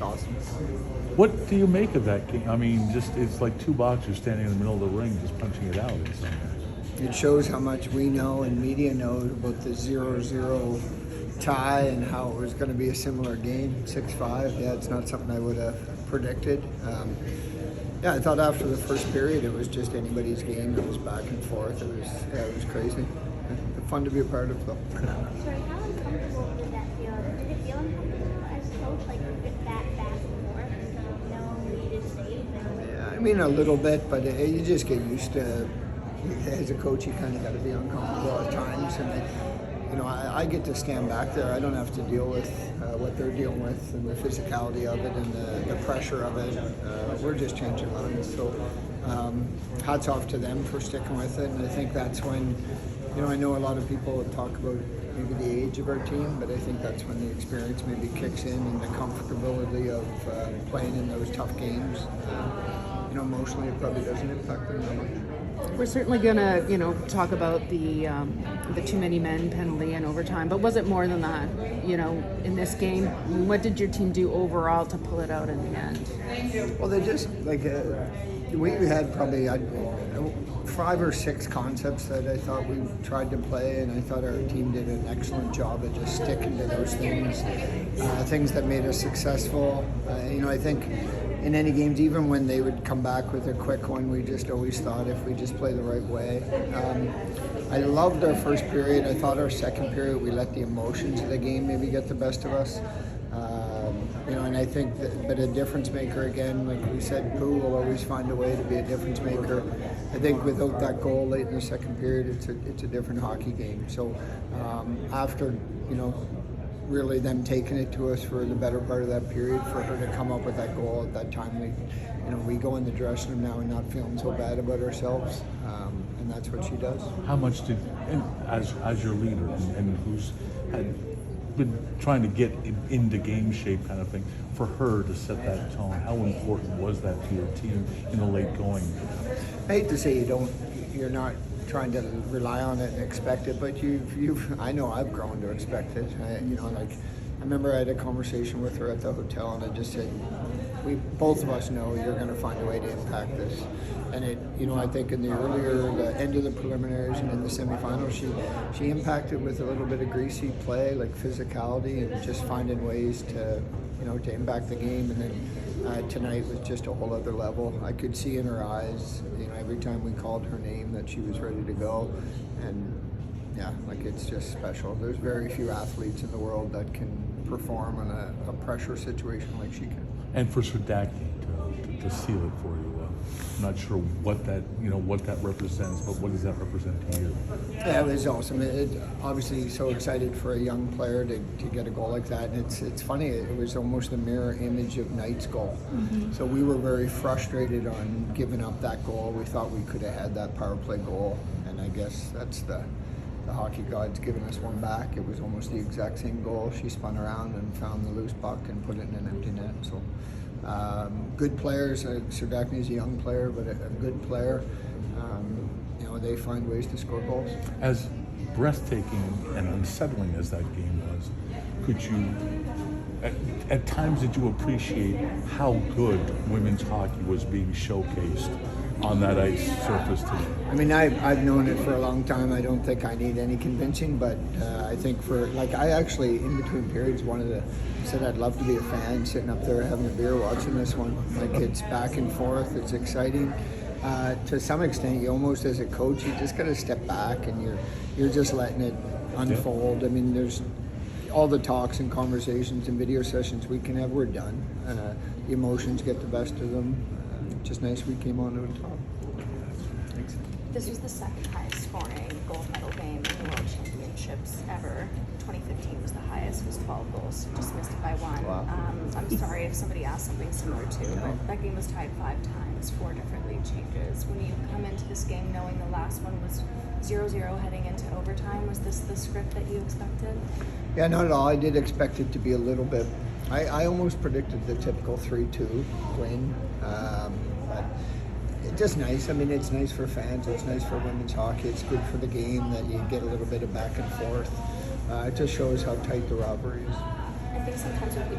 it's awesome. What do you make of that game? I mean, just it's like two boxers standing in the middle of the ring, just punching it out in some ways. It shows how much we know and media knows about the 0-0 tie and how it was going to be a similar game, 6-5. Yeah, it's not something I would have predicted. Yeah, I thought after the first period it was just anybody's game. It was back and forth. It was crazy. Fun to be a part of, though. Sorry, how uncomfortable did that feel? Did it feel uncomfortable as a coach, like with that back and forth, no needed save? Yeah, I mean a little bit, but you just get used to. As a coach, you kind of got to be uncomfortable at times, and I get to stand back there. I don't have to deal with what they're dealing with and the physicality of it and the pressure of it. We're just changing lines. So hats off to them for sticking with it. And I think that's when, I know a lot of people talk about maybe the age of our team, but I think that's when the experience maybe kicks in and the comfortability of playing in those tough games. Emotionally, it probably doesn't impact them that much. We're certainly going to, talk about the too many men penalty and overtime, but was it more than that? In this game, what did your team do overall to pull it out in the end? Well, they just we had probably 5 or 6 concepts that I thought we tried to play, and I thought our team did an excellent job of just sticking to those things that made us successful. I think in any games, even when they would come back with a quick one, we just always thought if we just play the right way. I loved our first period. I thought our second period, we let the emotions of the game maybe get the best of us. And I think but a difference maker again, like we said, Pooh will always find a way to be a difference maker. I think without that goal late in the second period, it's a different hockey game. So after, really them taking it to us for the better part of that period, for her to come up with that goal at that time, we go in the dressing room now and not feeling so bad about ourselves, and that's what she does. How much did, as your leader and who's had been trying to get into game shape kind of thing, for her to set that tone, how important was that to your team in the late going? I hate to say you're not trying to rely on it and expect it, but I know I've grown to expect it. I remember I had a conversation with her at the hotel, and I just said, we both of us know you're going to find a way to impact this. And I think in the end of the preliminaries and in the semifinals, she impacted with a little bit of greasy play, like physicality, and just finding ways to impact the game. And then tonight was just a whole other level. I could see in her eyes, every time we called her name, that she was ready to go. And yeah, it's just special. There's very few athletes in the world that can perform in a pressure situation like she can. And for Serdachny to seal it for you, I'm not sure what that represents, but what does that represent to you? Yeah, it was awesome. Obviously so excited for a young player to get a goal like that. And it's funny, it was almost the mirror image of Knight's goal. Mm-hmm. So we were very frustrated on giving up that goal. We thought we could have had that power play goal, and I guess that's the hockey gods giving us one back. It was almost the exact same goal. She spun around and found the loose puck and put it in an empty net. So good players. Serdachny is a young player, but a good player. They find ways to score goals. As breathtaking and unsettling as that game was, could you, at times, did you appreciate how good women's hockey was being showcased on that ice surface today? I mean, I've known it for a long time. I don't think I need any convincing, but I think I actually, in between periods, said I'd love to be a fan, sitting up there having a beer watching this one. It's back and forth, it's exciting. To some extent, you almost, as a coach, you just got to step back and you're just letting it unfold. I mean, there's all the talks and conversations and video sessions we can have, we're done. The emotions get the best of them. Just nice we came on to the top. Thanks. This was the second highest scoring gold medal game in the World Championships ever. 2015 was the highest, was 12 goals, just missed it by 1. Wow. I'm sorry if somebody asked something similar too, but that game was tied 5 times, 4 different lead changes. When you come into this game knowing the last one was 0-0 heading into overtime, was this the script that you expected? Yeah, not at all. I did expect it to be a little bit. I almost predicted the typical 3-2 win, but it's just nice. I mean, it's nice for fans. It's nice for women's hockey. It's good for the game that you get a little bit of back and forth. It just shows how tight the rivalry is. I think sometimes when people